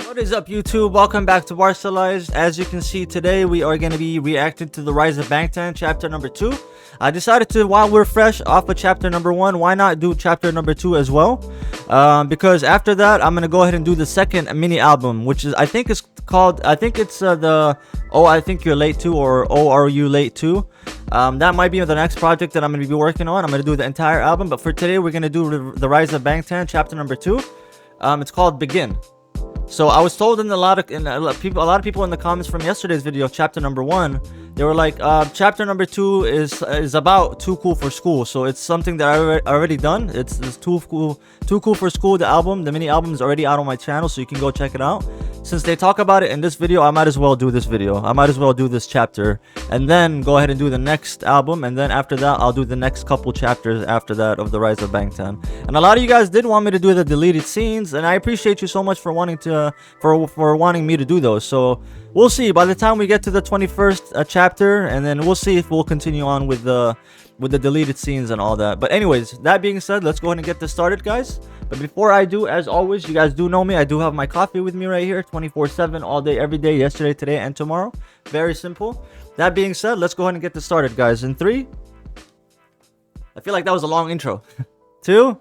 What is up, YouTube? Welcome back to BarcaLyze. As you can see, today we are going to be reacting to the Rise of Bangtan chapter number 2. I decided to, while we're fresh off of chapter number 1, why not do chapter number 2 as well? Because after that, I'm going to go ahead and do the second mini album, which is, I think it's called, the Oh, I Think You're Late Too, or Oh, Are You Late Too? That might be the next project that I'm going to be working on. I'm going to do the entire album, but for today, we're going to do the Rise of Bangtan chapter number 2. It's called Begin. So I was told in a lot of people in the comments from yesterday's video, chapter number 1, they were like, chapter number 2 is about Too Cool for School. So it's something that I already done. It's Too Cool for School, the album. The mini album is already out on my channel, so you can go check it out. Since they talk about it in this video, I might as well do this video. I might as well do this chapter, and then go ahead and do the next album. And then after that, I'll do the next couple chapters after that of the Rise of Bangtan. And a lot of you guys did want me to do the deleted scenes, and I appreciate you so much for wanting to for wanting me to do those. So we'll see by the time we get to the 21st chapter, and then we'll see if we'll continue on with the deleted scenes and all that. But anyways, that being said, let's go ahead and get this started, guys. But before I do, as always, you guys do know me, I do have my coffee with me right here 24/7, all day, every day, yesterday, today, and tomorrow. Very simple. That being said, let's go ahead and get this started, guys. In 3, I feel like that was a long intro. 2,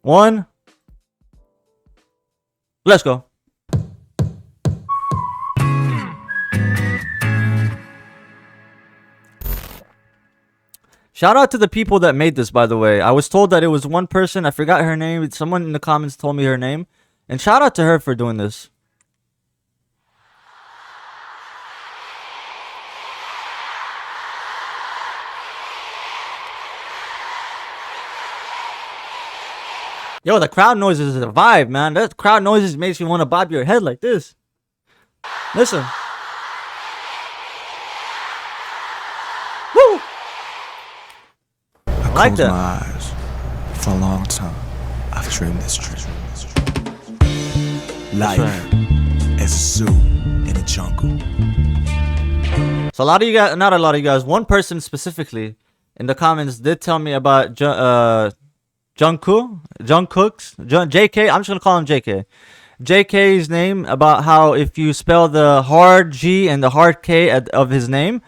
1, let's go. Shout out to the people that made this, by the way. I was told that it was one person. I forgot her name. Someone in the comments told me her name. And shout out to her for doing this. Yo, the crowd noises is a vibe, man. That crowd noises makes you want to bob your head like this. Listen. Woo! I like that. My eyes. For a long time, I've dreamed this dream. Life as a zoo in a jungle. So a lot of you guys, not a lot of you guys, one person specifically in the comments did tell me about JK. I'm just gonna call him JK. JK's name, about how if you spell the hard G and the hard K of his name,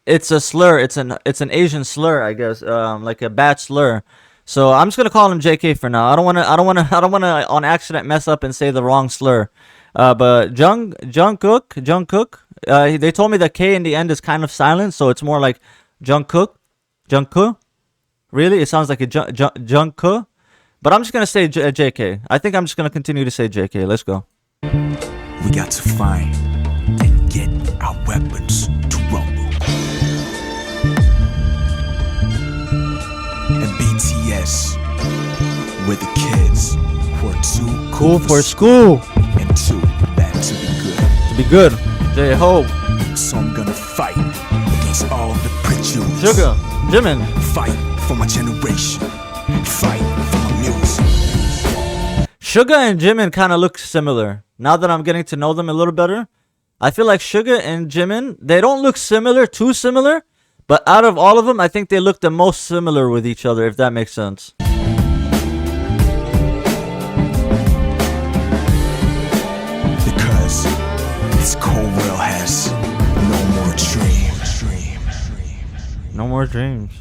it's a slur. It's an Asian slur, I guess, like a bad slur. So I'm just gonna call him JK for now. I don't wanna on accident mess up and say the wrong slur. But Jungkook. They told me the K in the end is kind of silent, so it's more like Jungkook. Really, it sounds like a Jungkook. But I'm just gonna say JK. I think I'm just gonna continue to say JK. Let's go. We got to find and get our weapons to rumble. And BTS, we're the kids who are too cool for school and too bad to be good. To be good, J-Hope. So I'm gonna fight against all the prejudice. Sugar, Jimin. Fight for my generation. Fight for my music. Suga and Jimin kind of look similar. Now that I'm getting to know them a little better, I feel like Suga and Jimin, they don't look too similar, but out of all of them, I think they look the most similar with each other, if that makes sense. Because this cold world has no more dreams. No more dreams.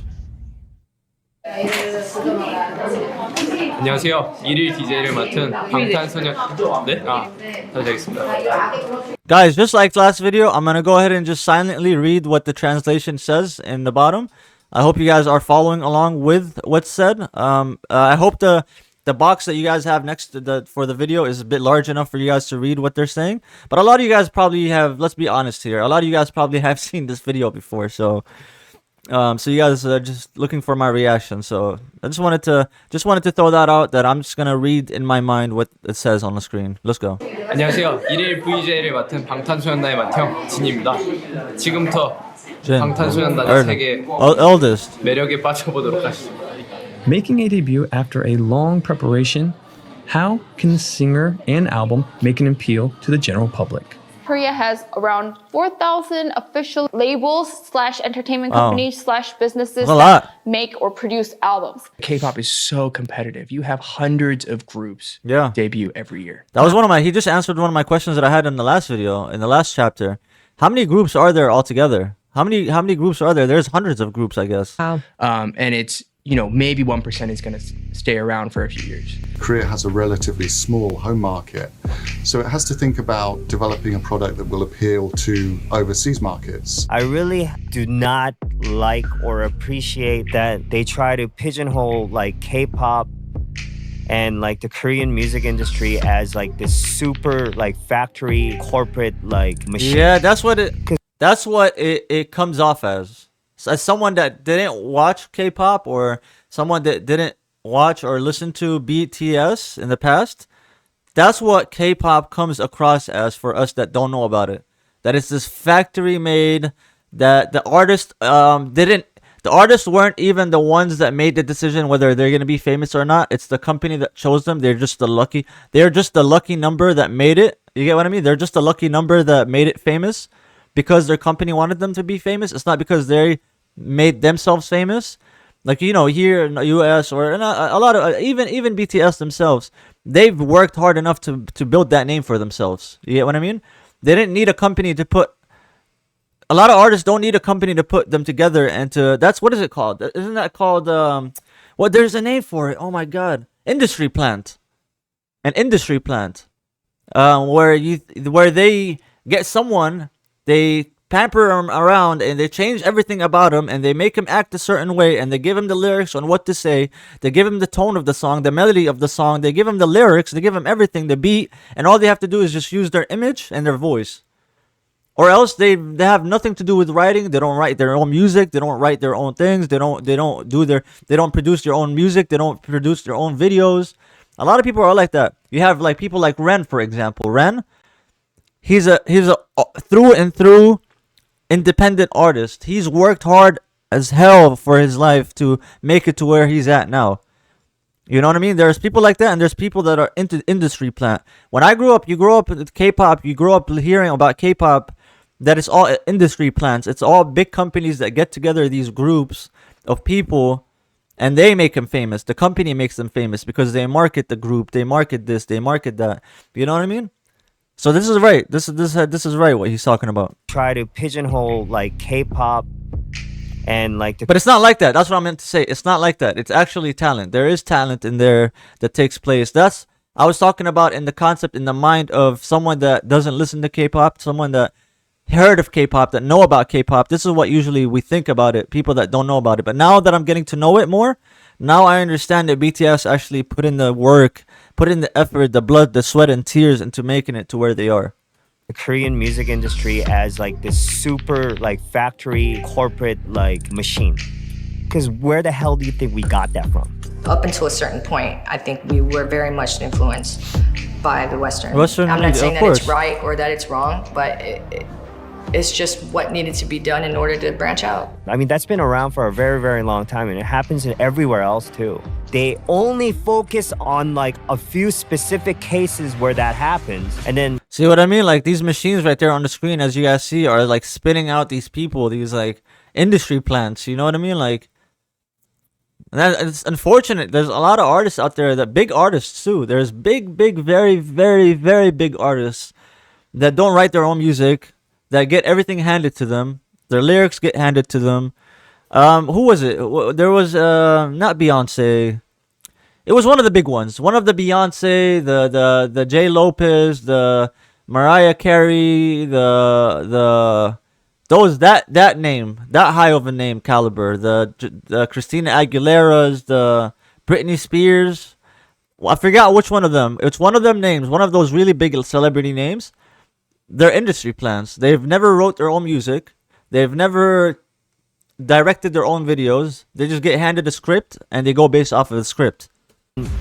안녕하세요. 1일 DJ를 맡은 방탄소년 네? 잘 되겠습니다. Guys, just like last video, I'm gonna go ahead and just silently read what the translation says in the bottom. I hope you guys are following along with what's said. I hope the box that you guys have next to for the video is a bit large enough for you guys to read what they're saying. But a lot of you guys probably have, let's be honest here, a lot of you guys probably have seen this video before, so you guys are just looking for my reaction. So I just wanted to throw that out, that I'm just gonna read in my mind what it says on the screen. Let's go. 안녕하세요. 1일 VJ를 맡은 방탄소년단의 맏형 진입니다. 지금부터 방탄소년단의 세계 eldest 매력에 빠져보도록 하시죠. Making a debut after a long preparation, how can the singer and album make an appeal to the general public? Korea has around 4,000 official labels / entertainment companies / businesses That's a lot. that make or produce albums. K-pop is so competitive. You have hundreds of groups Yeah. debut every year. That was one of my. He just answered one of my questions that I had in the last video, in the last chapter. How many groups are there altogether? How many groups are there? There's hundreds of groups, I guess. Wow. And it's, maybe 1% is going to stay around for a few years. Korea has a relatively small home market, so it has to think about developing a product that will appeal to overseas markets. I really do not like or appreciate that they try to pigeonhole like K-pop and like the Korean music industry as like this super like factory corporate like machine. Yeah, that's what it comes off as. As someone that didn't watch K-pop, or someone that didn't watch or listen to BTS in the past, that's what K-pop comes across as for us that don't know about it. That it's this factory made, that the artists weren't even the ones that made the decision whether they're going to be famous or not. It's the company that chose them. They're just the lucky number that made it. You get what I mean? They're just the lucky number that made it famous because their company wanted them to be famous. It's not because they made themselves famous. Like, here in the US or in a lot of even BTS themselves, they've worked hard enough to build that name for themselves. You get what I mean? They didn't need a company to put. A lot of artists don't need a company to put them together and to. That's what is it called? Isn't that called? There's a name for it. Oh my God, industry plant. An industry plant, where they get someone, they pamper him around and they change everything about him and they make him act a certain way and they give him the lyrics on what to say. They give him the tone of the song, the melody of the song. They give him the lyrics. They give him everything, the beat, and all they have to do is just use their image and their voice. Or else they have nothing to do with writing. They don't write their own music. They don't write their own things. They don't produce their own music. They don't produce their own videos. A lot of people are like that. You have like people like Ren, for example. Ren, he's a through and through independent artist. He's worked hard as hell for his life to make it to where he's at now. You know what I mean? There's people like that, and there's people that are into industry plant. When I grew up, you grow up with K-pop, you grow up hearing about K-pop, that it's all industry plants. It's all big companies that get together, these groups of people, and they make them famous. The company makes them famous because they market the group, they market this, they market that. You know what I mean? So this is right. This is right what he's talking about. Try to pigeonhole like K-pop and like But it's not like that. That's what I meant to say. It's not like that. It's actually talent. There is talent in there that takes place. I was talking about in the concept, in the mind of someone that doesn't listen to K-pop, someone that heard of K-pop, that know about K-pop. This is what usually we think about it, people that don't know about it. But now that I'm getting to know it more, now I understand that BTS actually put in the work, put in the effort, the blood, the sweat, and tears into making it to where they are. the Korean music industry as like this super like factory corporate like machine. Because where the hell do you think we got that from? Up until a certain point, I think we were very much influenced by the Western. I'm not saying that it's right or that it's wrong, but it's just what needed to be done in order to branch out. I mean, that's been around for a very, very long time, and it happens in everywhere else too. They only focus on like a few specific cases where that happens, and then... See what I mean? Like these machines right there on the screen, as you guys see, are like spitting out these people, these like industry plants, you know what I mean? Like, and it's unfortunate. There's a lot of artists out there, that big artists too. There's big, very, very, very big artists that don't write their own music, that get everything handed to them. Their lyrics get handed to them. Who was it? There was not Beyonce. It was one of the big ones. One of the Beyonce, the J Lopez, the Mariah Carey, that name, that high of a name caliber, the Christina Aguilera's, the Britney Spears. Well, I forgot which one of them. It's one of them names, one of those really big celebrity names. They're industry plants. They've never wrote their own music. They've never directed their own videos. They just get handed a script and they go based off of the script.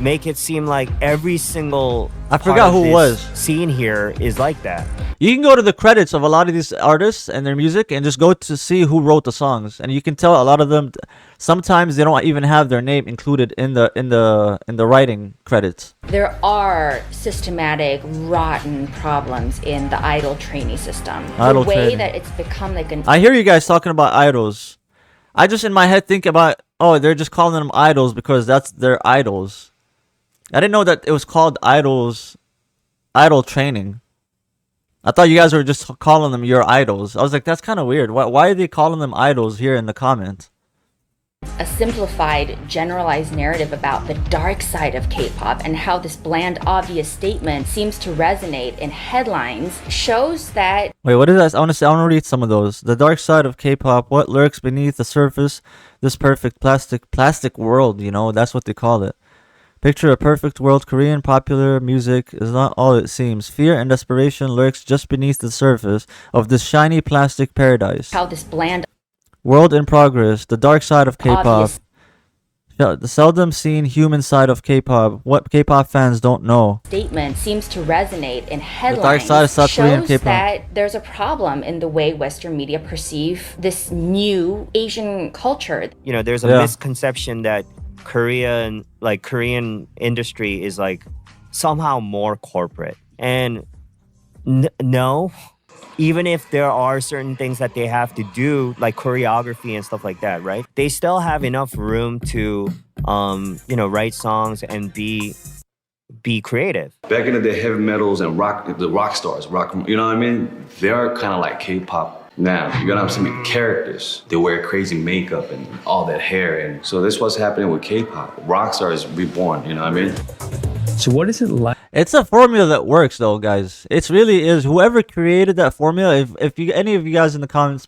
make it seem like every single I forgot who it was. scene here is like that. You can go to the credits of a lot of these artists and their music and just go to see who wrote the songs, and you can tell a lot of them sometimes they don't even have their name included in the writing credits. There are systematic rotten problems in the idol trainee system. Idol the way training. that it's become like an I hear you guys talking about idols. I just in my head think about, oh, they're just calling them idols because that's their idols. I didn't know that it was called idol training. I thought you guys were just calling them your idols. I was like, that's kind of weird. Why are they calling them idols here in the comments? a simplified, generalized narrative about the dark side of K-pop and how this bland, obvious statement seems to resonate in headlines shows that... Wait, what is that? I want to read some of those. The dark side of K-pop, what lurks beneath the surface, this perfect plastic world, you know, that's what they call it. Picture a perfect world. Korean popular music is not all it seems. Fear and desperation lurks just beneath the surface of this shiny plastic paradise. How this bland world in progress, the dark side of K-pop. The seldom seen human side of K-pop. What K-pop fans don't know. Statement seems to resonate in headlines. The dark side of South Korean shows K-pop. that there's a problem in the way Western media perceive this new Asian culture. You know, there's a misconception that Korean industry is like somehow more corporate, and no, even if there are certain things that they have to do like choreography and stuff like that, right, they still have enough room to write songs and be creative. Back in the day, heavy metals and the rock stars, you know what I mean, they're kind of like K-pop. Now, you're gonna have some characters. They wear crazy makeup and all that hair. And so this is what's happening with K-pop. Rockstar is reborn, you know what I mean? So what is it like? It's a formula that works though, guys. It really is. Whoever created that formula, if you, any of you guys in the comments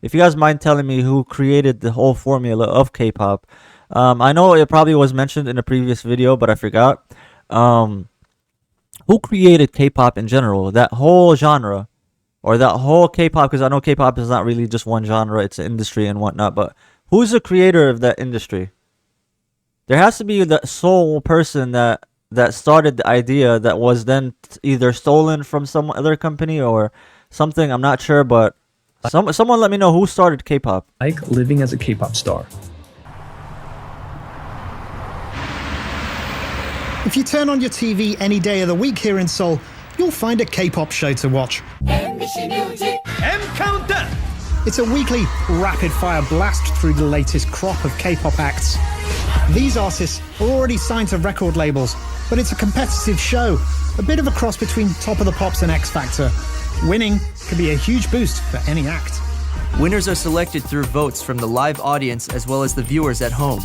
if you guys mind telling me who created the whole formula of K-pop. I know it probably was mentioned in a previous video, but I forgot. Who created K-pop in general? That whole genre. Or that whole K-pop, because I know K-pop is not really just one genre, it's an industry and whatnot, but who's the creator of that industry? There has to be the sole person that started the idea that was then either stolen from some other company or something, I'm not sure, but someone let me know who started K-pop. Like living as a K-pop star. If you turn on your TV any day of the week here in Seoul, you'll find a K-pop show to watch. Countdown! It's a weekly rapid-fire blast through the latest crop of K-pop acts. These artists are already signed to record labels, but it's a competitive show, a bit of a cross between Top of the Pops and X Factor. Winning could be a huge boost for any act. Winners are selected through votes from the live audience as well as the viewers at home.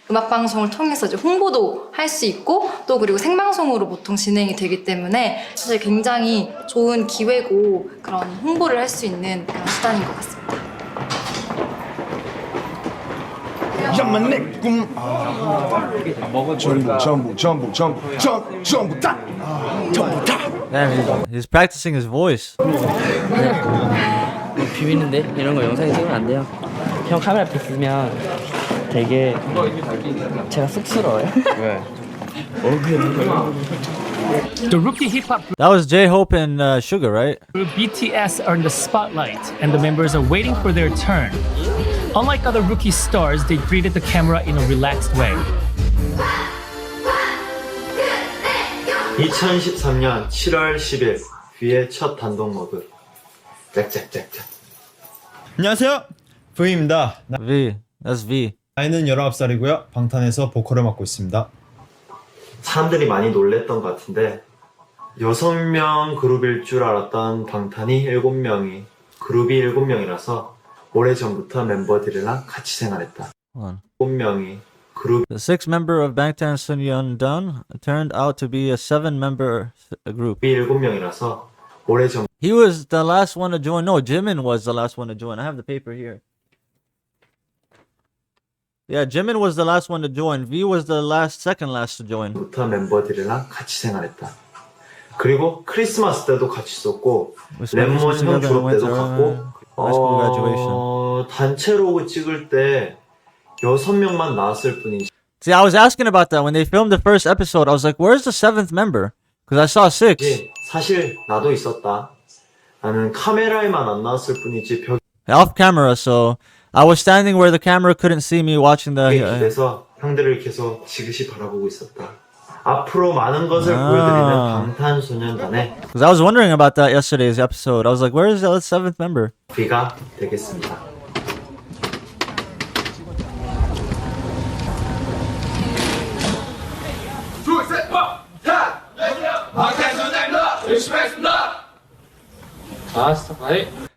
음악 방송을 통해서 이제 홍보도 할 수 있고 또 그리고 생방송으로 보통 진행이 되기 때문에 사실 굉장히 좋은 기회고 그런 홍보를 할 수 있는 그런 수단인 것 같습니다. 전부 다. Damn, he's practicing his voice. 비비는데 이런 거 영상에 찍으면 안 돼요. 형 카메라 앞에 있으면 되게 제가 쑥스러워요. 왜? The rookie hip-hop That was J-Hope and Sugar, right? group BTS are in the spotlight, and the members are waiting for their turn. Unlike other rookie stars, they greeted the camera in a relaxed way. 2013년 7월 10일 V의 첫 단독 모드. 짝짝짝짝. 안녕하세요, V입니다. V, that's V. 나이는 19살이고요. 방탄에서 보컬을 맡고 있습니다. 사람들이 많이 놀랬던 것 같은데 6명 그룹일 줄 알았던 방탄이 7명이 그룹이 7명이라서 오래전부터 멤버들이랑 같이 생활했다. 7명이 그룹. The 6th member of Bangtan Sunyeon turned out to be a 7-member group. 7명이라서 오래전. He was the last one to join. No, Jimin was the last one to join. I have the paper here. Yeah, Jimin was the last one to join. V was the second last to join. 부터 멤버들이랑 같이 생활했다. 그리고 크리스마스 때도 같이 있었고 랩몬 형 졸업 때도 갔고 단체 로그 찍을 때 6명만 나왔을 뿐이지. See, I was asking about that when they filmed the first episode. I was like, where's the 7th member? Because I saw 6. 사실 나도 있었다. 나는 카메라에만 안 나왔을 뿐이지 벽. Off camera, so I was standing where the camera couldn't see me watching the. 그래서 형들을 계속 지그시 바라보고 있었다. 앞으로 많은 것을 보여드리는 방탄소년단의. Because I was wondering about that yesterday's episode. I was like, where is the 7th member? 비가 되겠습니다.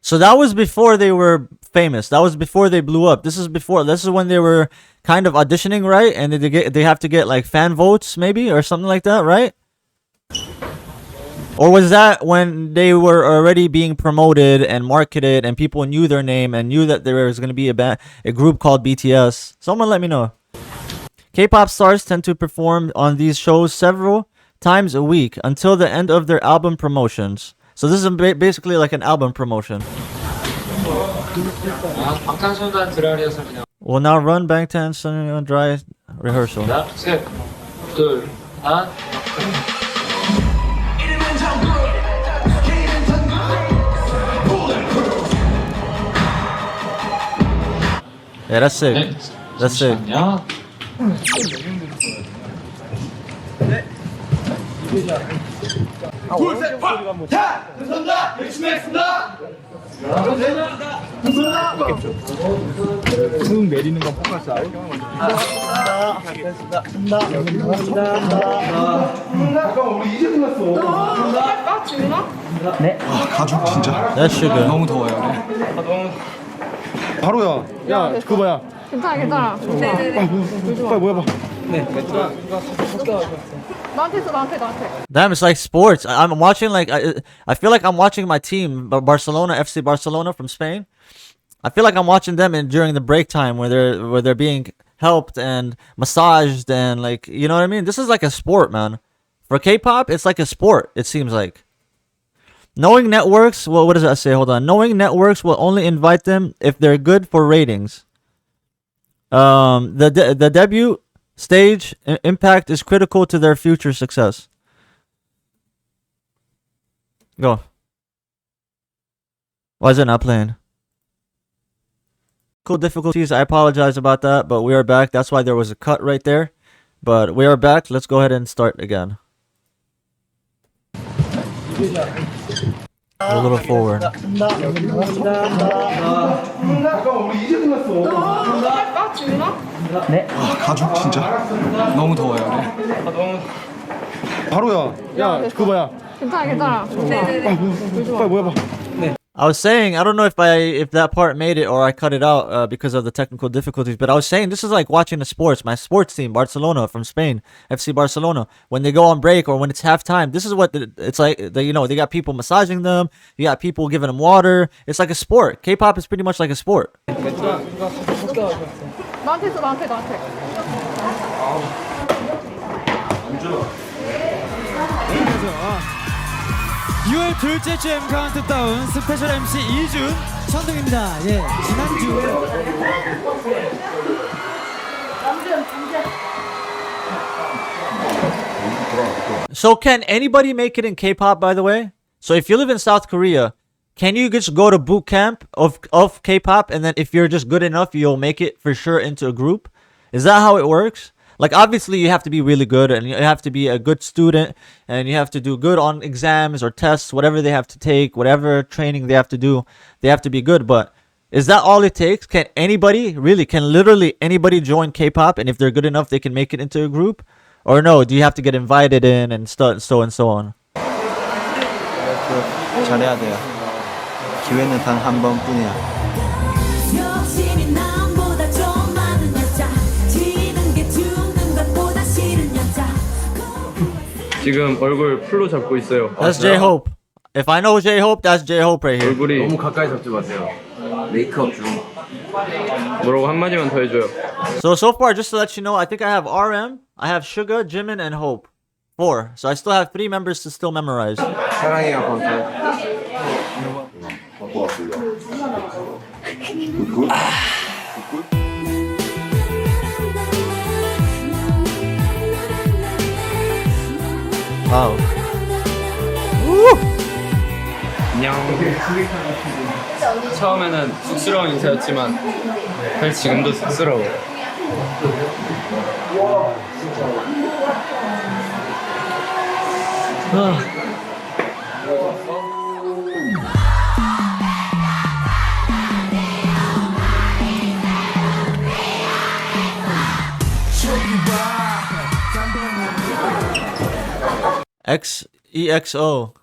So that was before they were famous. That was before they blew up. This is when they were kind of auditioning, right? And they have to get like fan votes maybe or something like that, right? Or was that when they were already being promoted and marketed and people knew their name and knew that there was going to be a group called BTS? Someone let me know. K-pop stars tend to perform on these shows several times a week until the end of their album promotions. So this is basically like an album promotion. We'll now run Bangtan Sunny Dry rehearsal. Yeah, that's sick. That's sick. 쭉 내리는 건 포커스 안 잠깐만 우리 이제 끝났어. 네. 아 가죽 진짜. That sugar. 너무 더워요. 바로야. 야 그거 뭐야? 괜찮아. 빨리 모여봐. 네. 나한테. Damn, it's like sports. I'm watching like I feel like I'm watching my team, Barcelona, FC Barcelona from Spain. I feel like I'm watching them during the break time where they're being helped and massaged and like, you know what I mean? This is like a sport, man. For K-pop, it's like a sport. It seems like. Knowing networks. Well, what does that say? Hold on. Knowing networks will only invite them if they're good for ratings. The debut stage impact is critical to their future success. Go. Why is it not playing? Cool difficulties. I apologize about that, but we are back. That's why there was a cut right there. But we are back. Let's go ahead and start again. A little forward. 네. 아 가죽 진짜. 너무 더워요. 바로야. 야 그거 뭐야? 괜찮아. 빨리 모여봐. 네. I was saying, I don't know if that part made it or I cut it out because of the technical difficulties, but I was saying this is like watching the sports. My sports team, Barcelona from Spain, FC Barcelona, when they go on break or when it's halftime, this is what it's like. They got people massaging them, you got people giving them water. It's like a sport. K-pop is pretty much like a sport. 나한테. 6월 둘째 주 M 카운트다운 스페셜 MC 이준 천둥입니다. 예, 지난주 So can anybody make it in K-pop, by the way? So if you live in South Korea, can you just go to boot camp of K-pop and then if you're just good enough, you'll make it for sure into a group? Is that how it works? Like, obviously, you have to be really good and you have to be a good student and you have to do good on exams or tests, whatever they have to take, whatever training they have to do, they have to be good. But is that all it takes? Can literally anybody join K-pop and if they're good enough, they can make it into a group? Or no, do you have to get invited in and so on? 잘해야 돼요. 기회는 단 한 번뿐이야. 지금 얼굴 풀로 잡고 있어요. That's J-Hope. If I know J-Hope, that's J-Hope right here. 얼굴이 너무 가까이 잡지 마세요. 메이크업 중. 뭐라고 한마디만 더 해줘요. So far, just to let you know, I think I have RM, I have Suga, Jimin, and Hope. 4. So I still have 3 members to still memorize. 사랑해요, 방탄. 안녕. 처음에는 쑥스러운 인사였지만 사실 지금도 쑥스러워요. EXO.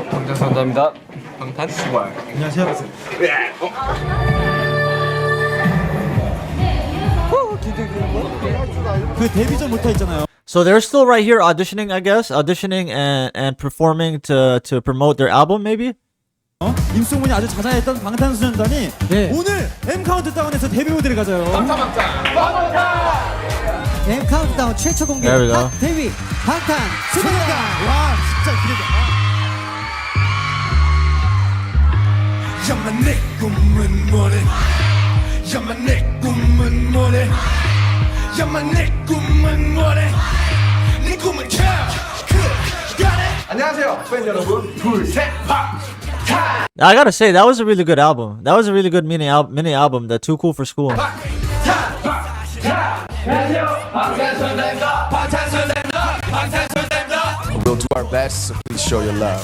방탄 감사합니다. 방탄. 안녕하세요. 그 데뷔 전부터 있잖아요. So they're still right here auditioning, I guess, auditioning and performing to promote their album, maybe. 임승훈이 아주 자자했던 방탄소년단이 오늘 M 카운트다운에서 데뷔 무대를 가져요. M 카운트다운 최초 공개 There we go. 핫 데뷔 방탄소년단. 와 진짜 기대돼. 야마 내 꿈은 뭐래 야마 내 꿈은 뭐래 야마 내 꿈은 뭐래 네 꿈은 안녕하세요, 팬 여러분. 둘셋 박. I gotta say, that was a really good album. That was a really good mini album. The Too Cool for School. We'll do our best, so please show your love.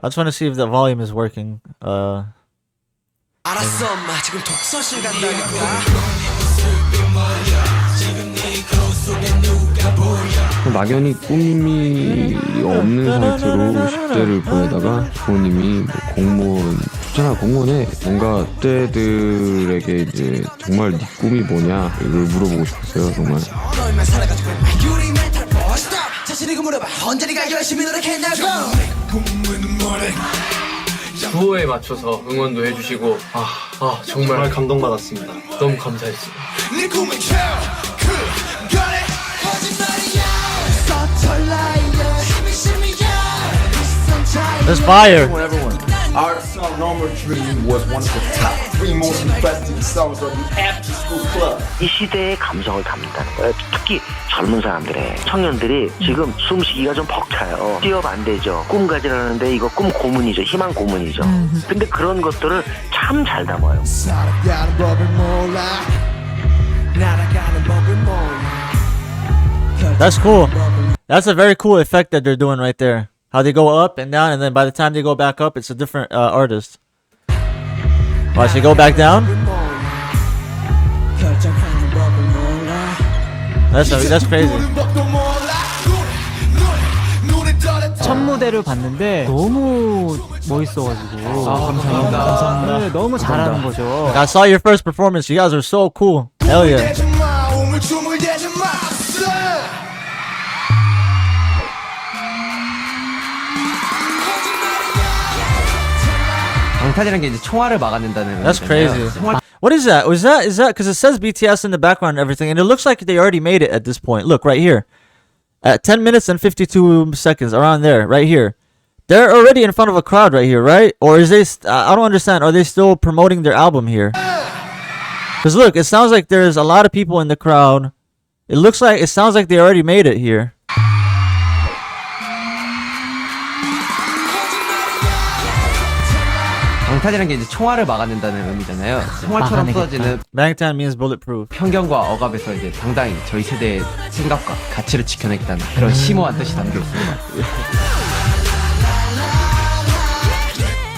I just want to see if the volume is working. 알았어, 엄마. 지금 독서실 간다니까. 막연히 꿈이 없는 상태로 10대를 보내다가 부모님이 뭐 공무원 좋잖아 공무원에 뭔가 10대들에게 이제 정말 네 꿈이 뭐냐 이걸 물어보고 싶었어요 정말. 구호에 맞춰서 응원도 해주시고 정말 감동받았습니다. 너무 감사했어요. That's fire. Everyone. Our song No More Dream was one of the top 3 most requested songs on the After School Club. 이 시대의 감성을 담는다는 거예요. 특히 젊은 사람들의 청년들이 지금 숨쉬기가 좀 벅차요. 취업 안 되죠. 꿈 가지라는데 이거 꿈 고문이죠. 희망 고문이죠. 근데 그런 것들을 참 잘 담아요. 살아가는 법을 몰라 날아가는 법을 몰라. That's cool. That's a very cool effect that they're doing right there. How they go up and down, and then by the time they go back up, it's a different artist. Watch, they go back down. That's crazy. 첫 무대를 봤는데 너무 멋있어가지고. 감사합니다. 네, 너무 잘하는 거죠. I saw your first performance. You guys are so cool. Hell yeah. 방탄이라는 게 이제 총알을 막아낸다는. That's crazy. What is that? Is that because it says BTS in the background and everything, and it looks like they already made it at this point. Look right here, at 10 minutes and 52 seconds, around there, right here. They're already in front of a crowd right here, right? Or is they? I don't understand. Are they still promoting their album here? Because look, it sounds like there's a lot of people in the crowd. It sounds like they already made it here. 방탄이라는 게 이제 총알을 막아낸다는 의미잖아요. 총알처럼 쏟아지는 Bangtan means bulletproof. 편견과 억압에서 이제 당당히 저희 세대의 생각과 가치를 지켜내겠다는 그런 심오한 뜻이 담겨 있습니다.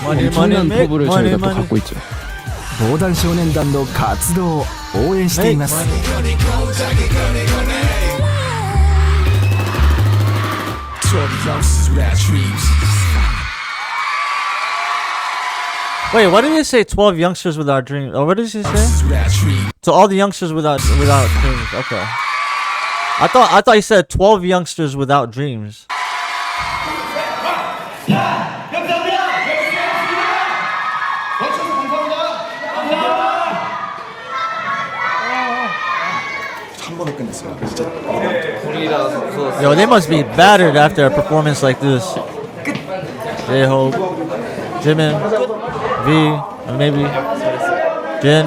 엄청난 포부를 저희가 또 갖고 있죠. 防弾少年団の活動を応援しています。 Wait, why did he say 12 youngsters without dreams? Oh, what did he say? To all the youngsters without dreams. Okay. I thought he said 12 youngsters without dreams. Yo, they must be battered after a performance like this. J-Hope, Jimin, V, maybe Jin.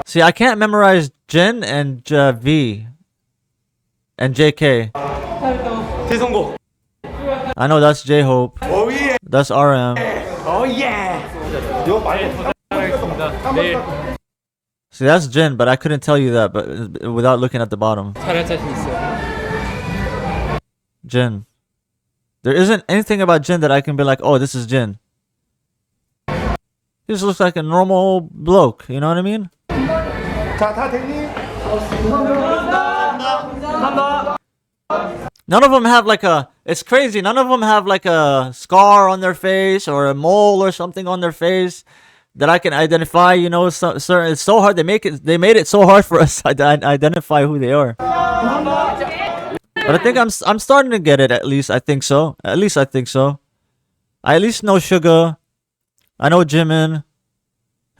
See, I can't memorize Jin and V and JK. 대성공. I know that's J-Hope. Oh yeah. That's RM. Oh yeah. 이거 많이 잘하겠습니다. 네. See, that's Jin, but I couldn't tell you that, but without looking at the bottom. 잘할 자신 있어요. Jin. There isn't anything about Jin that I can be like, oh, this is Jin. He just looks like a normal bloke, you know what I mean? 자, 다 됐니? None of them have like a, it's crazy, none of them have like a scar on their face or a mole or something on their face that I can identify, you know. So, it's so hard, they made it so hard for us to identify who they are. But I think I'm starting to get it, at least I think so. I at least know Suga. I know Jimin,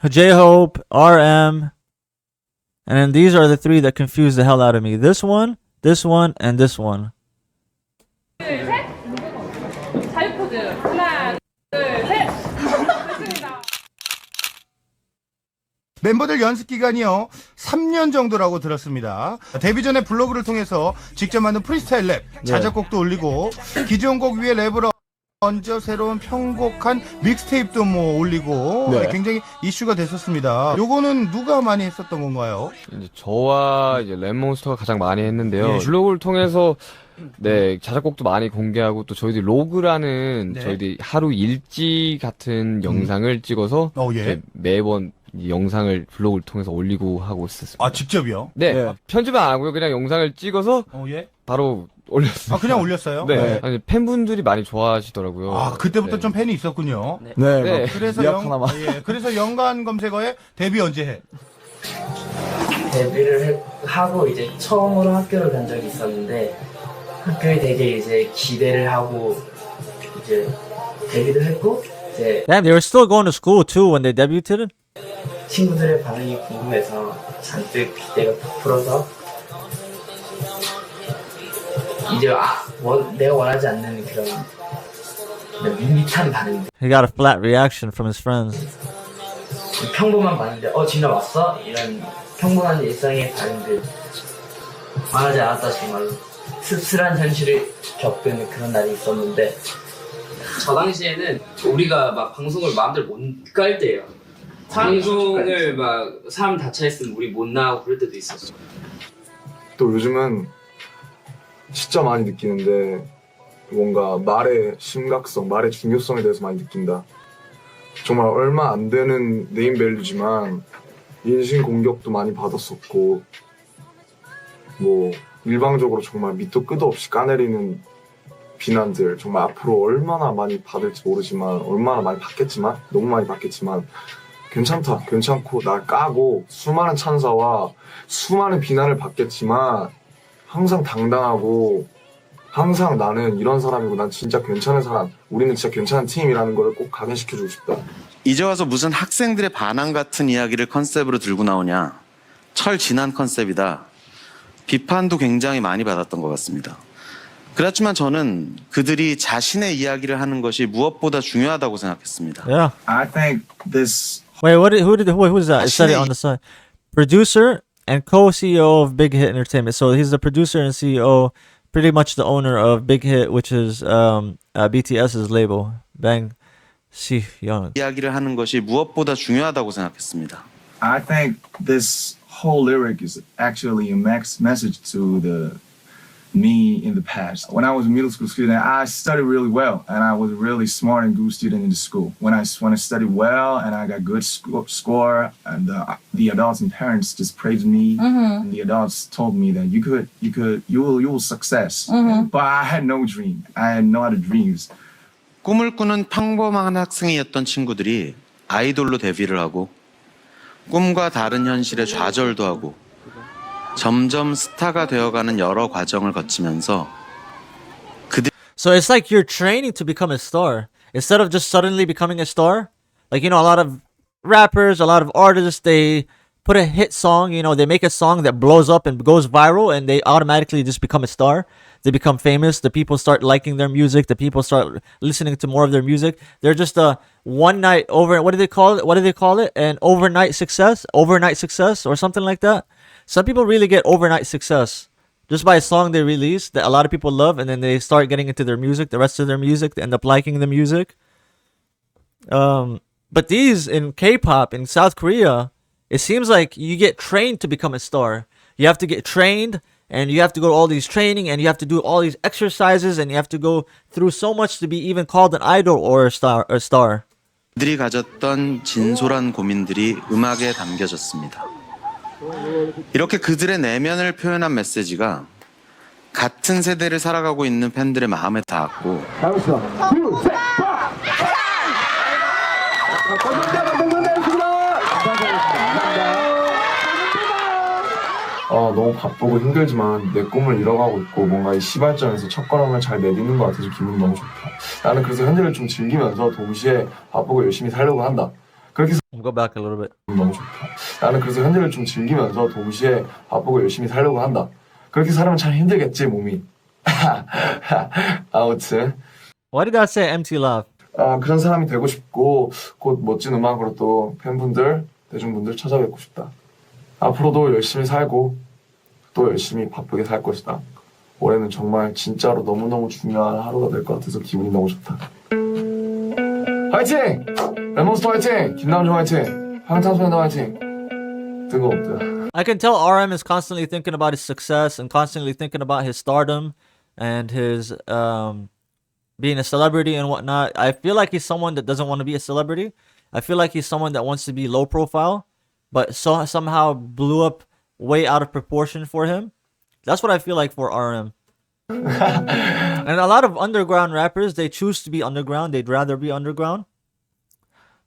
J-Hope, RM. And then these are the three that confuse the hell out of me. This one, and this one. 멤버들 연습 기간이요 3년 정도라고 들었습니다. 데뷔 전에 블로그를 통해서 직접 만든 프리스타일 랩, 자작곡도 올리고 기존 곡 위에 랩을 얹어 새로운 편곡한 믹스테이프도 뭐 올리고 굉장히 이슈가 됐었습니다. 요거는 누가 많이 했었던 건가요? 이제 저와 이제 랩몬스터가 가장 많이 했는데요. 블로그를 통해서 자작곡도 많이 공개하고 또 저희들 로그라는 저희들 하루 일지 같은 영상을 찍어서 매번 이 영상을 블로그를 통해서 올리고 하고 있었습니다. 아, 직접이요? 네. 편집은 안 하고요. 그냥 영상을 찍어서 바로 올렸어요. 아, 그냥 올렸어요? 네. 아니, 팬분들이 많이 좋아하시더라고요. 아, 그때부터 좀 팬이 있었군요. 네. 그래서 연관 검색어에 데뷔 언제 해? 데뷔를 하고 이제 처음으로 학교를 간 적이 있었는데 학교에 되게 이제 기대를 하고 이제 데뷔를 했고 이제 Damn, they were still going to school too when they debuted? 친구들의 반응이 궁금해서 잔뜩 기대가 부풀어서 이제 내가 원하지 않는 그런 밋밋한 반응. He got a flat reaction from his friends. 평범한 반응들, 진아 왔어? 이런 평범한 일상의 반응들 원하지 않았다. 정말로 씁쓸한 현실을 겪은 그런 날이 있었는데 저 당시에는 우리가 막 방송을 마음대로 못 깔 때예요. 방송을 막 사람 다 차있으면 우리 못 나가고 그럴 때도 있었어. 또 요즘은 진짜 많이 느끼는데 뭔가 말의 심각성, 말의 중요성에 대해서 많이 느낀다. 정말 얼마 안 되는 네임밸류지만 인신 공격도 많이 받았었고 뭐 일방적으로 정말 밑도 끝도 없이 까내리는 비난들 정말 앞으로 얼마나 많이 받을지 모르지만 얼마나 많이 받겠지만 너무 많이 받겠지만 괜찮다, 괜찮고 날 까고 수많은 찬사와 수많은 비난을 받겠지만 항상 당당하고 항상 나는 이런 사람이고 난 진짜 괜찮은 사람, 우리는 진짜 괜찮은 팀이라는 걸 꼭 각인시켜주고 싶다. 이제 와서 무슨 학생들의 반항 같은 이야기를 컨셉으로 들고 나오냐. 철진한 컨셉이다. 비판도 굉장히 많이 받았던 것 같습니다. 그렇지만 저는 그들이 자신의 이야기를 하는 것이 무엇보다 중요하다고 생각했습니다. Yeah. I think this. Wait, who's that? It said it on the side. Producer and co-CEO of Big Hit Entertainment. So he's the producer and CEO, pretty much the owner of Big Hit, which is BTS's label. Bang. Si Young. 이야기를 하는 것이 무엇보다 중요하다고 생각했습니다. I think this whole lyric is actually a message to me in the past. When I was a middle school student, I studied really well, and I was a really smart and good student in the school. When I studied well and I got good score, and the adults and parents just praised me, and the adults told me that you will success. But I had no dream. I had no other dreams. 꿈을 꾸는 평범한 학생이었던 친구들이 아이돌로 데뷔를 하고 꿈과 다른 현실에 좌절도 하고 점점 스타가 되어가는 여러 과정을 거치면서 So it's like you're training to become a star instead of just suddenly becoming a star. Like, you know, a lot of rappers, a lot of artists, they put a hit song, you know, they make a song that blows up and goes viral, and they automatically just become a star. They become famous. The people start liking their music. The people start listening to more of their music. They're just a one night over. What do they call it? What do they call it? An overnight success, or something like that. Some people really get overnight success just by a song they release that a lot of people love, and then they start getting into their music, the rest of their music. They end up liking the music. But these in K-pop in South Korea, it seems like you get trained to become a star. You have to get trained, and you have to go to all these training, and you have to do all these exercises, and you have to go through so much to be even called an idol or a star. 그들이 가졌던 진솔한 고민들이 음악에 담겨졌습니다. 이렇게 그들의 내면을 표현한 메시지가 같은 세대를 살아가고 있는 팬들의 마음에 닿았고 너무 바쁘고 힘들지만 내 꿈을 이뤄가고 있고 뭔가 이 시발점에서 첫걸음을 잘 내딛는 것 같아서 기분이 너무 좋다. 나는 그래서 현재를 좀 즐기면서 동시에 바쁘고 열심히 살려고 한다. 그렇게 Go back a little bit. 너무 좋다. 나는 그래서 현재를 좀 즐기면서 동시에 바쁘고 열심히 살려고 한다. 그렇게 살면 참 힘들겠지 몸이. 아무튼. Why did I say empty laugh? 그런 사람이 되고 싶고 곧 멋진 음악으로 또 팬분들, 대중분들 찾아뵙고 싶다. 앞으로도 열심히 살고 또 열심히 바쁘게 살 것이다. 올해는 정말 진짜로 너무너무 중요한 하루가 될 것 같아서 기분이 너무 좋다. 화이팅! 랩몬스터 화이팅! 김남준 화이팅! 방탄소년단 화이팅! 뜨거웠다. I can tell RM is constantly thinking about his success and constantly thinking about his stardom and his being a celebrity and whatnot. I feel like he's someone that doesn't want to be a celebrity. I feel like he's someone that wants to be low profile, but somehow blew up way out of proportion for him. That's what I feel like for RM. And a lot of underground rappers, they choose to be underground. They'd rather be underground.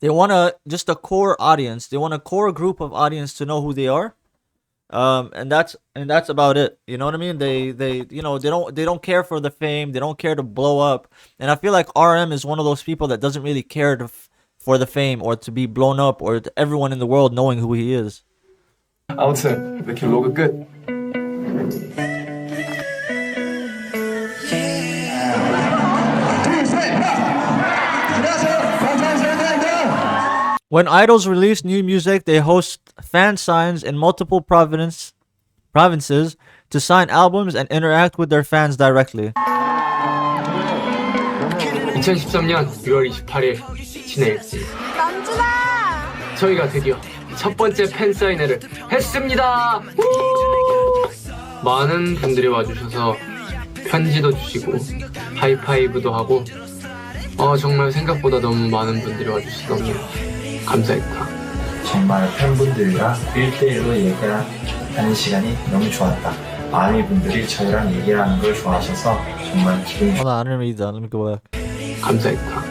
They want just a core audience. They want a core group of audience to know who they are. And that's about it. You know what I mean? They don't care for the fame. They don't care to blow up. And I feel like RM is one of those people that doesn't really care for the fame or to be blown up or to everyone in the world knowing who he is. 아무튼 이렇게 로그 끝. When idols release new music, they host fan signs in multiple provinces to sign albums and interact with their fans directly. 2013년 6월 28일 지내일 저희가 드디어 첫 번째 팬 사인회를 했습니다. 많은 분들이 와주셔서 편지도 주시고 하이파이브도 하고 정말 생각보다 너무 많은 분들이 와주셔서 너무 감사했다. 정말 팬분들과 1대1로 얘기하는 시간이 너무 좋았다. 많은 분들이 저희랑 얘기를 하는 걸 좋아하셔서 정말 기분이 Hold on, I didn't read that. Let me go back. 감사했다.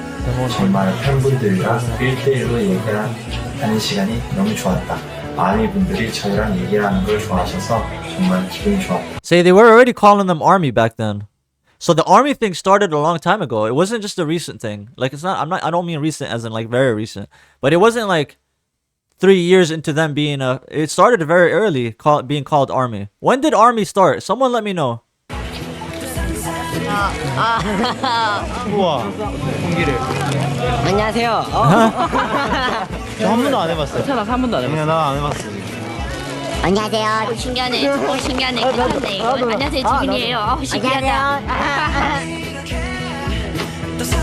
정말 팬분들과 1대1로 얘기하는 시간이 너무 좋았다. 많은 분들이 저희랑 얘기를 하는 걸 좋아하셔서 정말 기분이 좋았다. Say they were already calling them army back then. So the army thing started a long time ago. It wasn't just a recent thing. Like I don't mean recent as in like very recent. But it wasn't like 3 years into them being it started very early being called army. When did army start? Someone let me know. 우와. 공기를. 안녕하세요. 저 한 번도 안 해봤어요. 나 한 번도 안 해봤어. 나 안 해봤어. 안녕하세요. 신기하네. 신기하네. 괜찮네. 안녕하세요. 지민이에요. 신기하다.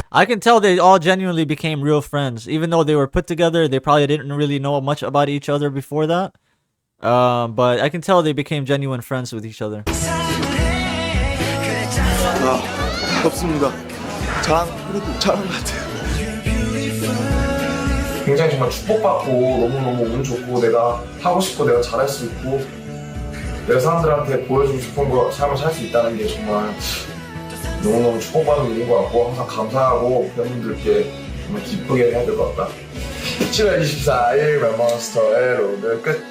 I can tell they all genuinely became real friends. Even though they were put together, they probably didn't really know much about each other before that. But I can tell they became genuine friends with each other. 덥습니다. 그래도 잘한 것 같아요. 굉장히 정말 축복받고 너무너무 운 좋고 내가 하고 싶고 내가 잘할 수 있고 내가 사람들한테 보여주고 싶은 거 삶을 살 수 있다는 게 정말 너무너무 축복받은 일인 것 같고 항상 감사하고 팬분들께 정말 기쁘게 해야 될 것 같다. 7월 24일 랩몬스터의 로드 끝.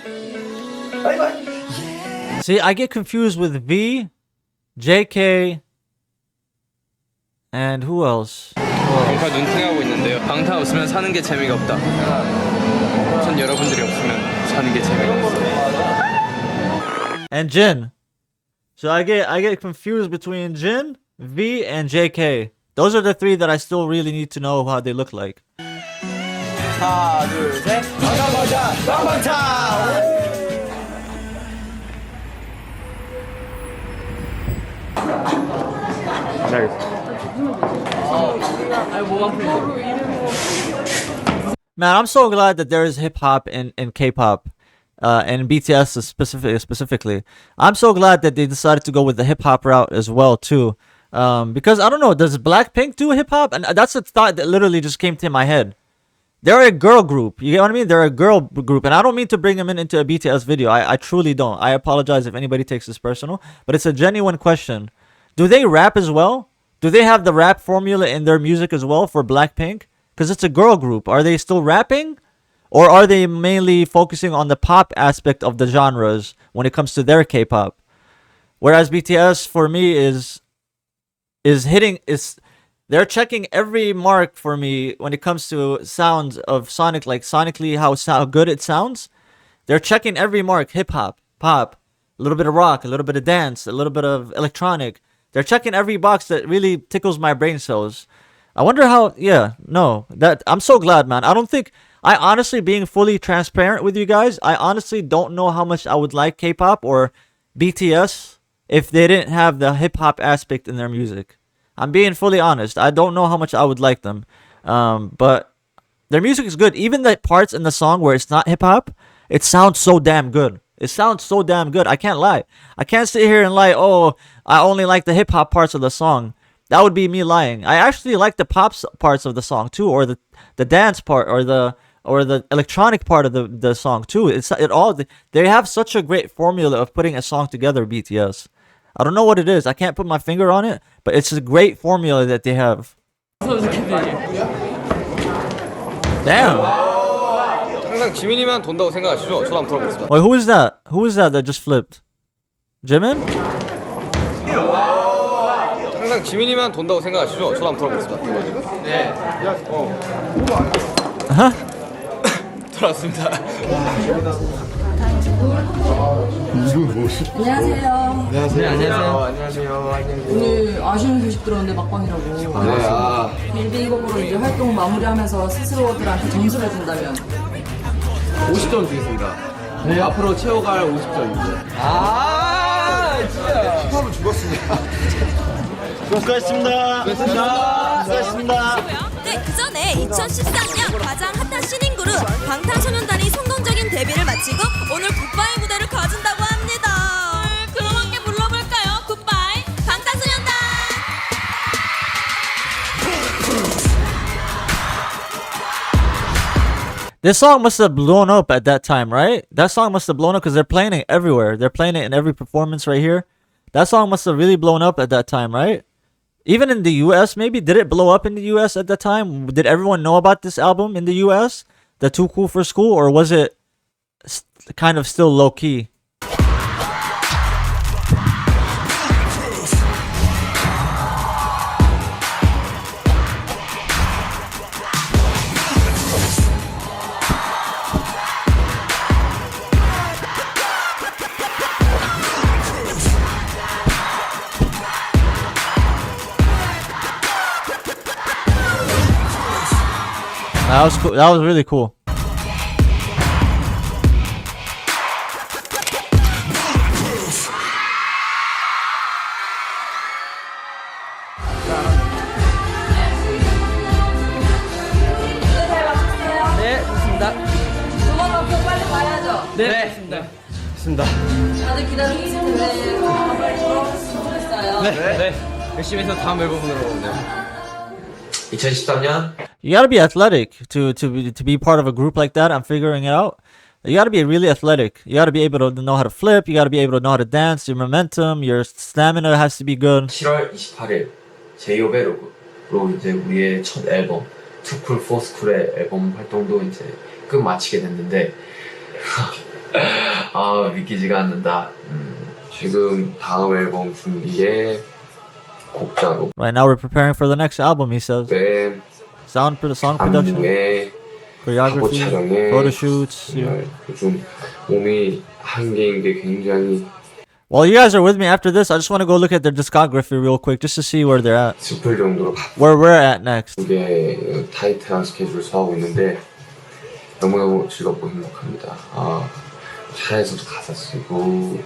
바이바이. See, I get confused with V, JK, and who else? 방탄 눈팅하고 있는데요. 방탄 없으면 사는 게 재미가 없다. 전 여러분들이 없으면 사는 게 재미없어요. And Jin. So I get confused between Jin, V, and JK. Those are the three that I still really need to know how they look like. 하나, 둘, 셋. 방방차! Man, I'm so glad that there is hip hop and K-pop, and BTS specifically. I'm so glad that they decided to go with the hip hop route as well too, because I don't know, does Blackpink do hip hop? And that's a thought that literally just came to my head. They're a girl group. You get what I mean? They're a girl group, and I don't mean to bring them into a BTS video. I truly don't. I apologize if anybody takes this personal, but it's a genuine question. Do they rap as well? Do they have the rap formula in their music as well for Blackpink? Because it's a girl group. Are they still rapping? Or are they mainly focusing on the pop aspect of the genres when it comes to their K-pop? Whereas BTS, for me, they're checking every mark for me when it comes to sounds of Sonic, like sonically how good it sounds. They're checking every mark: hip-hop, pop, a little bit of rock, a little bit of dance, a little bit of electronic. They're checking every box that really tickles my brain cells. I wonder how, I'm so glad, man. I honestly, being fully transparent with you guys, I honestly don't know how much I would like K-pop or BTS if they didn't have the hip-hop aspect in their music. I'm being fully honest. I don't know how much I would like them. But their music is good. Even the parts in the song where it's not hip-hop, it sounds so damn good. It sounds so damn good. I can't lie. I can't sit here and lie, oh, I only like the hip-hop parts of the song. That would be me lying. I actually like the pop parts of the song too, or the dance part, or the electronic part of the song too. They have such a great formula of putting a song together, BTS. I don't know what it is. I can't put my finger on it, but it's a great formula that they have. Damn. 항상 지민이만 돈다고 생각하시죠? 저도 한번 들어보겠습니다. Wait, who is that? Who is that just flipped? Jimin? 항상 지민이만 돈다고 생각하시죠? 저도 한번 들어보겠습니다. 네. 돌아왔습니다. 이분 뭐지? 안녕하세요. 안녕하세요. 오늘 아쉬운 소식 들었는데 막방이라고. 빌딩곡으로 이제 활동 마무리하면서 스스로들한테 점수를 준다면 50점 주겠습니다. 네, 앞으로 채워갈 50점입니다. 진짜. 힙합은 죽었습니다. 수고하셨습니다. 수고하셨습니다. 네, 그 전에 2013년 가장 핫한 신인 그룹 방탄소년단이 성공적인 데뷔를 마치고 오늘 굿바이 무대를 가진다고 합니다. 그럼 함께 불러볼까요? 굿바이 방탄소년단. This song must have blown up at that time, right? That song must have blown up because they're playing it everywhere. They're playing it in every performance right here. That song must have really blown up at that time, right? Even in the US, maybe? Did it blow up in the US at that time? Did everyone know about this album in the US? The Too Cool for School? Or was it kind of still low-key? That was cool. That was really cool. 네, 좋습니다. 두번 앞으로 빨리 가야죠. 네, 좋습니다. 다들 기다리고 있을 텐데 빨리 돌아오셨으면 좋겠어요. 네. 열심히 해서 다음 앨범으로. 2013년 You gotta be athletic to be part of a group like that. I'm figuring it out. You gotta be really athletic. You gotta be able to know how to flip. You gotta be able to know how to dance. Your momentum, your stamina has to be good. 7월 28일 제이홉의 이제 우리의 첫 앨범 Too Cool for School의 앨범 활동도 이제 끝마치게 됐는데 믿기지가 않는다. 지금 다음 앨범 준비에 곡자로 Right now we're preparing for the next album, he says. Sound for the song production. choreography, 촬영에 photo shoots. 정말 요즘 몸이 한계인 게 굉장히 While you guys are with me after this, I just want to go look at their discography real quick just to see where they're at. 슬플 정도로 Where we're at next. 바쁘게 타이트한 스케줄을 소화하고 있는데 너무너무 즐겁고 행복합니다. 차에서도 가사 쓰고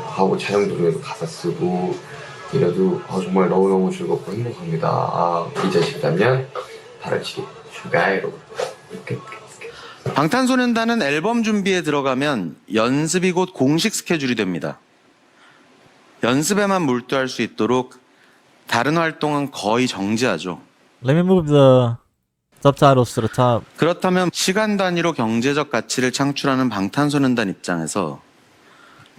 하고 촬영 도중에도 가사 쓰고 이래도 정말 너무너무 즐겁고 행복합니다. 2013년 8월 7일 슈가이로 방탄소년단은 앨범 준비에 들어가면 연습이 곧 공식 스케줄이 됩니다. 연습에만 몰두할 수 있도록 다른 활동은 거의 정지하죠. Let me move the subtitles to the top. 그렇다면 시간 단위로 경제적 가치를 창출하는 방탄소년단 입장에서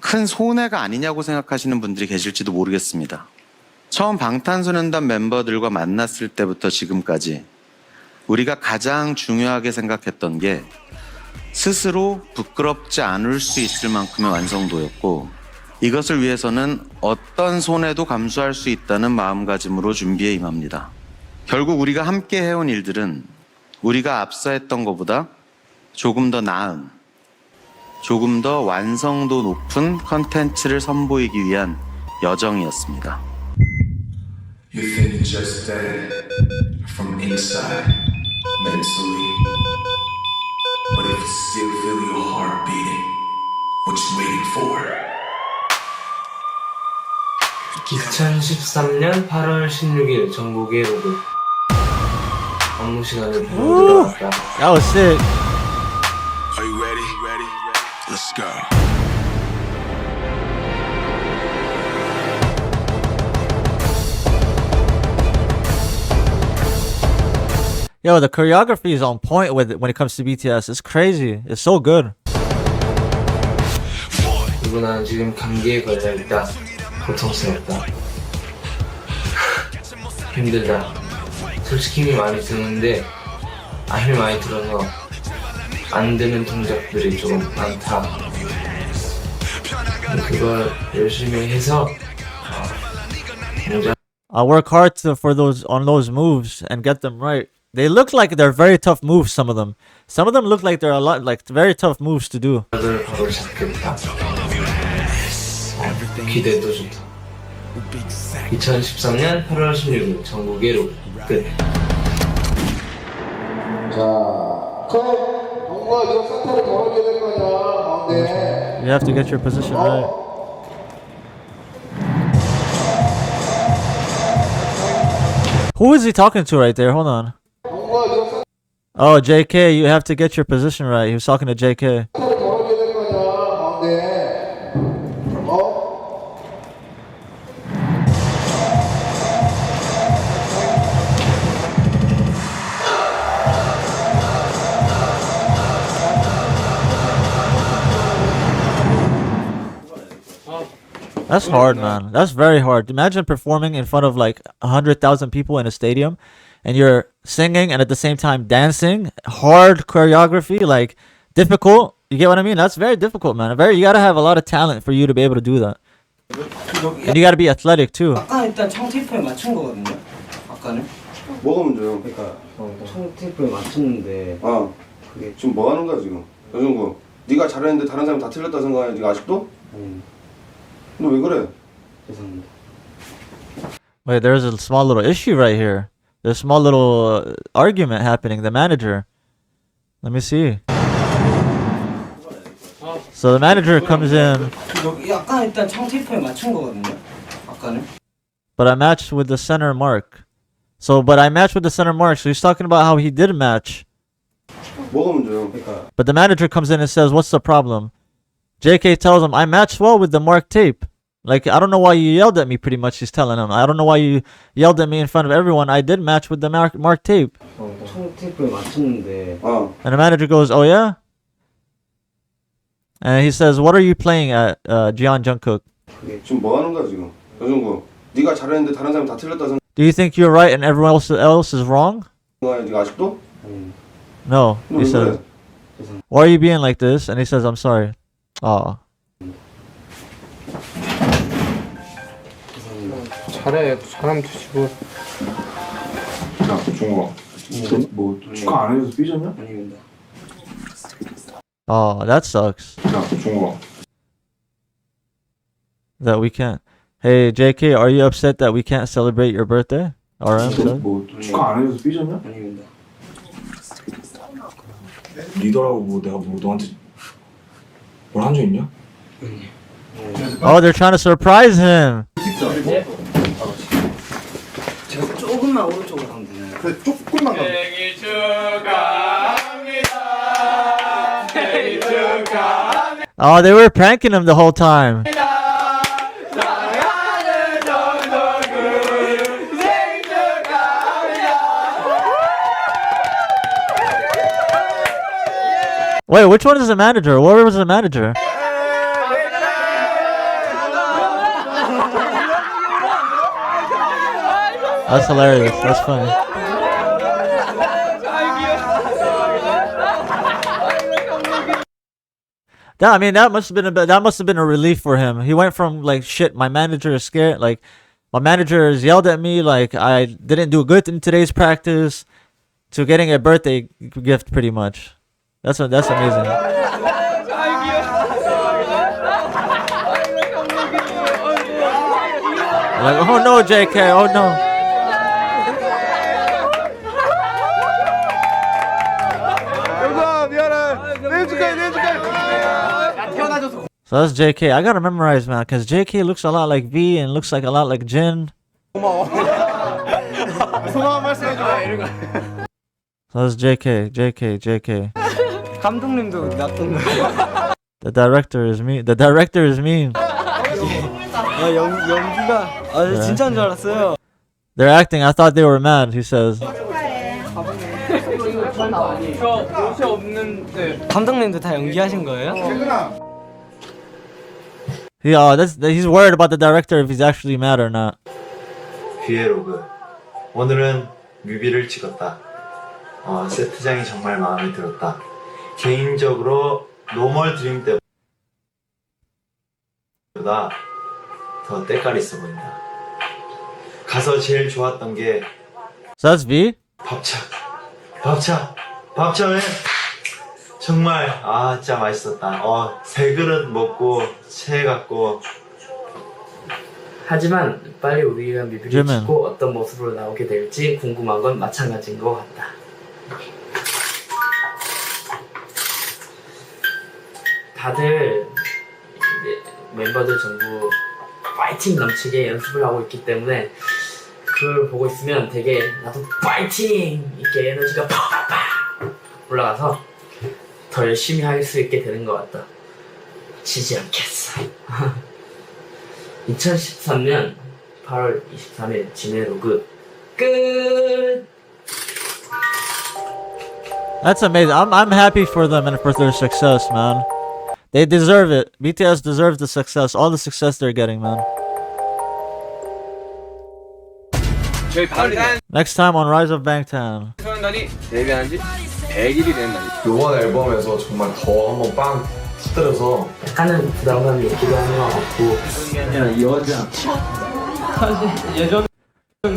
큰 손해가 아니냐고 생각하시는 분들이 계실지도 모르겠습니다. 처음 방탄소년단 멤버들과 만났을 때부터 지금까지 우리가 가장 중요하게 생각했던 게 스스로 부끄럽지 않을 수 있을 만큼의 완성도였고 이것을 위해서는 어떤 손해도 감수할 수 있다는 마음가짐으로 준비에 임합니다. 결국 우리가 함께 해온 일들은 우리가 앞서 했던 것보다 조금 더 나은, 조금 더 완성도 높은 컨텐츠를 선보이기 위한 여정이었습니다. You think you're just dead from inside, mentally. But if you still feel your heart beating, what you waiting for? 2013년 8월 16일 전국의 로그 업무 시간을 보러 들어갔다. That was sick. Are you ready? Ready? Let's go. Yo, the choreography is on point with it when it comes to BTS. It's crazy. It's so good. 그리고 나는 지금 감기에 걸려있다. 고통스럽다. 힘들다. 솔직히 힘이 많이 드는데 힘이 많이 들어서 안 되는 동작들이 조금 많다. 그걸 열심히 해서 I work hard for those moves and get them right. They look like they're very tough moves. Some of them look like they're a lot like very tough moves to do. 바로 잡겠다. 기대도 좋다. 2013년 8월 16일 전국의 로그 끝. 자, 동구야, 너 센터를 걸어줘야 될 거냐, 가운데. You have to get your position right. Who is he talking to right there? Hold on. Oh, JK, you have to get your position right. He was talking to JK. That's hard, man. That's very hard. Imagine performing in front of like 100,000 people in a stadium and you're singing and at the same time dancing. Hard choreography, like difficult. You get what I mean? That's very difficult, man. You gotta have a lot of talent for you to be able to do that. And you gotta be athletic too. 아까 일단 청 테이프에 맞춘 거거든요. 아까는. 뭐가 문제요? 그러니까 청 테이프에 맞췄는데. 그게 지금 뭐 하는 거야 지금? 여정구, 네가 잘했는데 다른 사람 다 틀렸다 생각하냐 지금 아직도? 너 왜 그래? 죄송합니다. Wait, there's a small little issue right here. There's a small little argument happening. The manager. Let me see. So the manager comes in. 아까 일단 청 테이프에 맞춘 거거든요. 아까는. But I matched with the center mark. But I matched with the center mark. So he's talking about how he did match. 뭐가 문제요? But the manager comes in and says, "What's the problem?" JK tells him, "I matched well with the mark tape. Like, I don't know why you yelled at me," pretty much he's telling him. "I don't know why you yelled at me in front of everyone. I did match with the mark tape." 청 테이프에 맞췄는데. And the manager goes, "Oh yeah?" And he says, "What are you playing at, Jian Jungkook?" 지금 뭐 하는 거야 지금? 여정구, 네가 잘했는데 다른 사람 다 틀렸다 생각. Do you think you're right and everyone else is wrong? 지금 아직도? No. He says, "Why are you being like this?" And he says, "I'm sorry." Oh. 잘해, 사람 주시고. 야, 종국아, 뭐 축하 안 해줘서 삐졌냐? 아닙니다. Oh, that sucks. 야, 종호가. That we can't. Hey, JK, are you upset that we can't celebrate your birthday? RM said. 뭐 축하 안 해줘서 삐졌냐? 아닙니다. 리더라고 뭐 내가 뭐 너한테 뭘 한 적 있냐? Oh, they're trying to surprise him. 제가 조금만 오른쪽으로 가면 되나요? 그래, 조금만 가. 생일 축하합니다. 생일 축하합니다. Oh, they were pranking him the whole time. Wait, which one is the manager? Where was the manager? That's hilarious. That's funny. I mean, that must have been a relief for him. He went from like, shit, my manager is scared. Like, my manager has yelled at me. Like, I didn't do good in today's practice. To getting a birthday gift, pretty much. That's amazing. Like, oh no, JK, oh no. So that's JK. I gotta memorize, man, because JK looks a lot like V and looks like a lot like Jin. So that's JK. 감독님도 나쁜 거. The director is mean. The director is mean. 연기가 진짜인 줄 알았어요. They're acting. I thought they were mad. He says. 옷이 없는데. 감독님도 다 연기하신 거예요? He's worried about the director if he's actually mad or not. 브이로그. 오늘은 뮤비를 찍었다. 세트장이 정말 마음에 들었다. 개인적으로 노멀 드림 때보다 더 때깔 있어 보인다. 가서 제일 좋았던 게 So that's V? 밥차는 정말 진짜 맛있었다. 세 그릇 먹고 체해갖고. 하지만 빨리 우리가 뮤비를 찍고 어떤 모습으로 나오게 될지 궁금한 건 마찬가지인 것 같다. 다들 멤버들 전부 파이팅 넘치게 연습을 하고 있기 때문에 그걸 보고 있으면 되게 나도 파이팅! 이렇게 에너지가 팍팍 올라가서 더 열심히 할 수 있게 되는 것 같다. 지지 않겠어. 2013년 8월 23일 진해로그 끝! That's amazing. I'm happy for them and for their success, man. They deserve it. BTS deserves the success. All the success they're getting, man. 저희 방탄 Next time on Rise of Bangtan. 소년단이 데뷔한 지 100일이 된 날. 이번 앨범에서 정말 더 한번 빵 터뜨려서 약간은 부담감이 있기도 하는 것 같고. 여자. 사실 예전은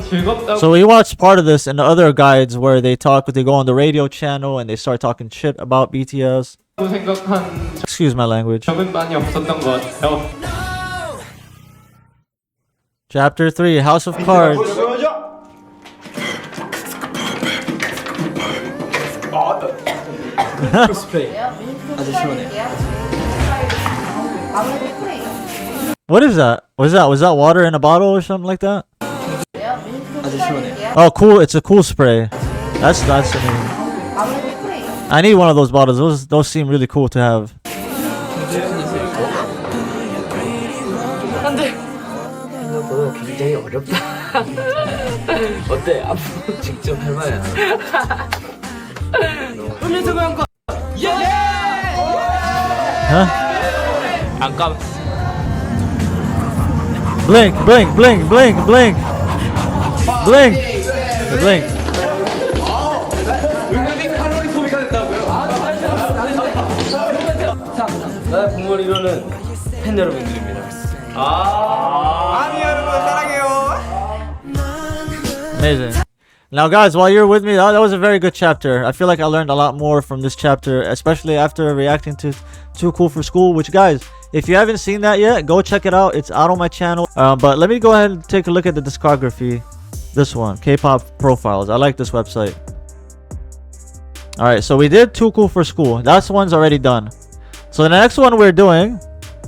즐겁다고. So we watched part of this in the other guides where they go on the radio channel and they start talking shit about BTS. 생각한 Excuse my language. 적은 많이 없었던 것 같아요. Chapter 3, House of Cards. 스프레이 아주 시원해. What is that? Was that water in a bottle or something like that? 아주 시원해. Oh, cool! It's a cool spray. That's amazing. I need one of those bottles. Those seem really cool to have. 생각보다 굉장히 어렵다. 어때? 앞으로 직접 해봐야. 올려주고 한 거. 예! Huh? 안 깜. Blink, blink, blink, blink, blink, blink, blink. 은근히 칼로리 소비가 됐다고요? 나의 붕어리로는 팬 여러분들입니다. 아니 여러분 사랑해요. Amazing. Now, guys, while you're with me, that was a very good chapter. I feel like I learned a lot more from this chapter, especially after reacting to Too Cool for School, which, guys, if you haven't seen that yet, go check it out. It's out on my channel. But let me go ahead and take a look at the discography. This one, K-pop profiles. I like this website. All right, so we did Too Cool for School. That one's already done. So the next one we're doing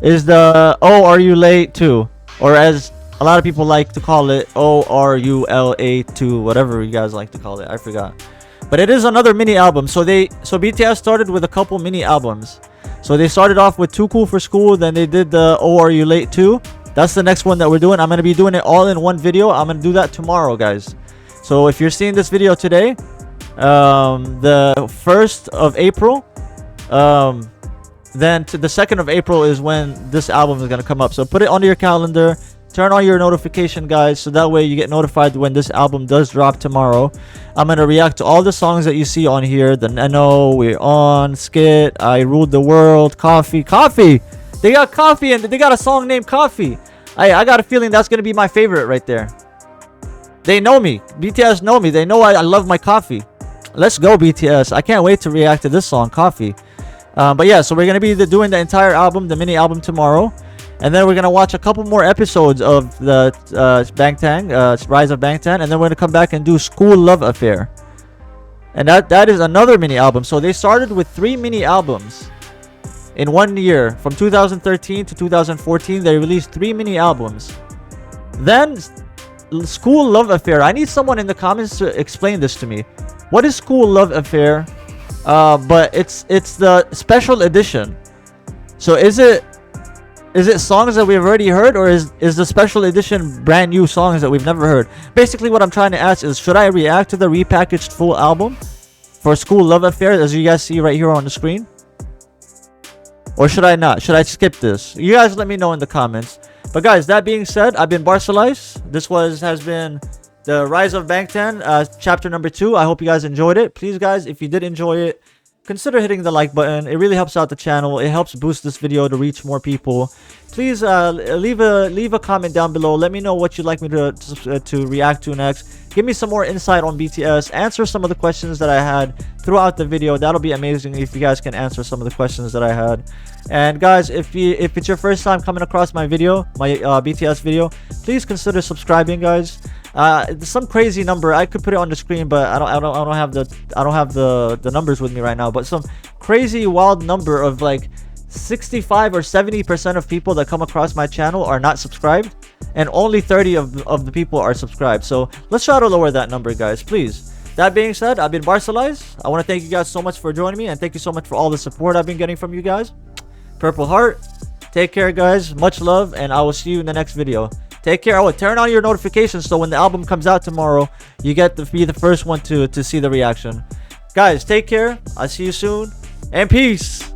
is the Oh, Are You Late 2? Or as a lot of people like to call it, ORULA2, whatever you guys like to call it. I forgot. But it is another mini album. So BTS started with a couple mini albums. So they started off with Too Cool for School, then they did the Oh, Are You Late 2? That's the next one that we're doing. I'm going to be doing it all in one video. I'm going to do that tomorrow, guys. So if you're seeing this video today, the 1st of April, then to the 2nd of April is when this album is going to come up. So put it on your calendar. Turn on your notification, guys, so that way you get notified when this album does drop tomorrow. I'm going to react to all the songs that you see on here. The Neno, We're On, Skit, I Ruled the World, Coffee. Coffee! They got Coffee, and they got a song named Coffee. I got a feeling that's going to be my favorite right there. They know me. BTS know me. They know I love my coffee. Let's go, BTS. I can't wait to react to this song, Coffee. But yeah, so we're going to be doing the entire album, the mini album tomorrow. And then we're going to watch a couple more episodes of the Bangtan, Rise of Bangtan. And then we're going to come back and do School Love Affair. And that is another mini album. So they started with 3 mini albums in 1 year. From 2013 to 2014, they released 3 mini albums. Then School Love Affair. I need someone in the comments to explain this to me. What is School Love Affair? But it's the special edition. So is it songs that we've already heard, or is the special edition brand new songs that we've never heard? Basically, what I'm trying to ask is, should I react to the repackaged full album for School Love Affair, as you guys see right here on the screen? Or should I not? Should I skip this? You guys let me know in the comments. But guys, that being said, I've been BarcaLyze. This has been the Rise of Bangtan, chapter number 2. I hope you guys enjoyed it. Please, guys, if you did enjoy it, consider hitting the like button. It really helps out the channel. It helps boost this video to reach more people. Please leave a comment down below. Let me know what you'd like me to react to next. Give me some more insight on BTS. Answer some of the questions that I had throughout the video. That'll be amazing if you guys can answer some of the questions that I had. And guys, if it's your first time coming across my video, my BTS video, please consider subscribing, guys. Some crazy number, I could put it on the screen, but I don't have the numbers with me right now. But some crazy wild number of like 65 or 70% of people that come across my channel are not subscribed, and only 30 of the people are subscribed. So let's try to lower that number, guys, please. That being said, I've been BarcaLyze. I want to thank you guys so much for joining me, and thank you so much for all the support I've been getting from you guys. Purple heart. Take care, guys. Much love, and I will see you in the next video. Take care. Oh, turn on your notifications so when the album comes out tomorrow, you get to be the first one to see the reaction. Guys, take care. I'll see you soon, and peace.